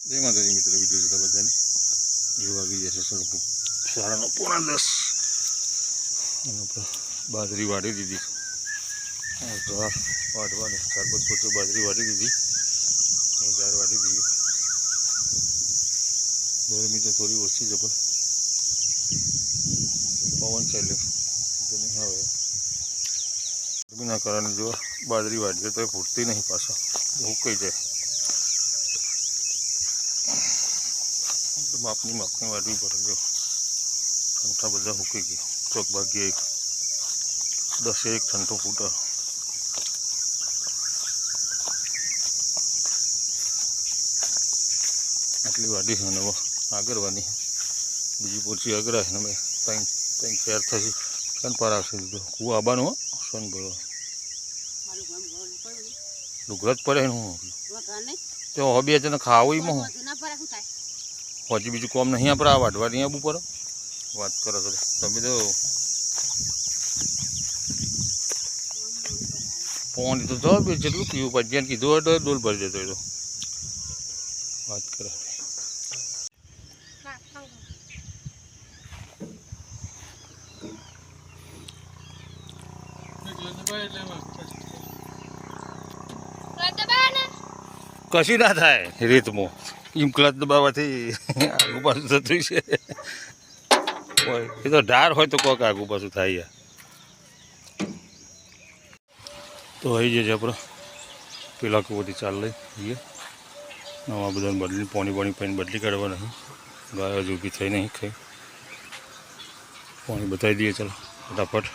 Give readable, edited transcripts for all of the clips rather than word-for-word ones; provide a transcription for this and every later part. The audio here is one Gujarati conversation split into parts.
જય માતાજી મિત્ર, વિડીયો જોતા બધાને જે વાગી જશે 9:30 અને બાજરી વાળી દીધી. વાટવાની 4-5 પોતે બાજરી વાળી દીધી, જાર વાટી દઈએ. ગરમી તો થોડી ઓછી છે, પણ પવન ચાલ્યો તો નહીં આવે. ગરમીના કારણે જો બાજરી વાટીએ તો એ ફૂટતી નહીં, પાછા હુકાઈ જાય. માપની વાટવી પડે. જો ઠંઠા બધા હુકાઈ ગયા. ચોક ભાગ્યે 10 ઠંઠો ફૂટે. આટલી વાડી છે ને આગળવાની બીજી પોચી આગળ છે ને ભાઈ ત્યાં ફેર થશે. કન પાર આવશે દીધો કું આવવાનું. સોન ભરવા લુગરત પડે ને હું તો બે જણ ખાવું એમાં હું હજી બીજું કોમ નહીં. આપણે આ વાટવાની આબુ પર વાત કરો છો તમે તો. પાણી તો જો બે જેટલું પીવું પછી કીધું હોય તો ડોલ ભરી દેતો. એ તો વાત કરે. કશું ના થાય રેતમાં. એમ ક્લચ દબાવવાથી આગુ પાછું થતું છે. એ તો ઢાર હોય તો કોઈક આગુ પાછું થાય. તો આવી જશે આપણે પેલા કુવાથી ચાલ લઈ જઈએ. નવા બધાને બદલી પાણી પાણી બદલી કાઢવા નહીં. ગાય હજુ ઊભી થઈ નહીં ખાઈ. પાણી બતાવી દઈએ ચાલો ફટાફટ.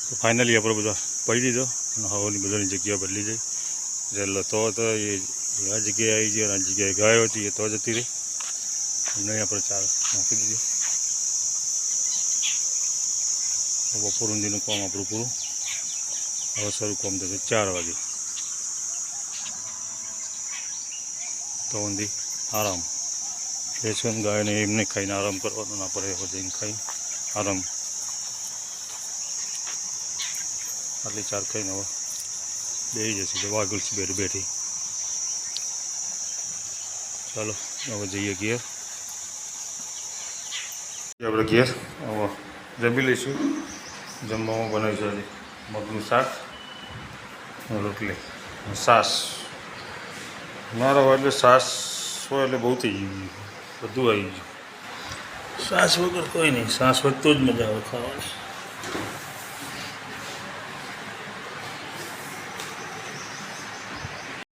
તો ફાઇનલી આપણે બધા પડી દીધો અને હવાની બધાની જગ્યા બદલી જાય. એટલે તો એ આ જગ્યાએ આવી ગઈ અને આ જગ્યાએ ગાયો હતી એ તો જતી રહી. નહીં આપણે ચાલ નાખી દીધી. બપોર ઊંધીનું કામ આપણું પૂરું. હવે શરૂ કામ થશે 4 વાગે. તો ઊંધી આરામ. એ છે ને ગાયને એમને ખાઈને આરામ કરવાનો. ના પડે હવે જઈને ખાઈ આરામ. આટલી 4 ખાઈને હવે બેસી જશે. વાગુલ છે બેઠી. ચાલો હવે જઈએ ઘેર. આપણે ઘેર હવે જમી લઈશું. જમવામાં બનાવીશું આજે મગનું શાક, રોટલી, છાશ. મારા હોય એટલે છાશ હોય એટલે બહુ થઈ ગયું. બધું આવી ગયું. છાશ વગર કોઈ નહીં. છાશ હોય તો જ મજા આવે ખાવાની.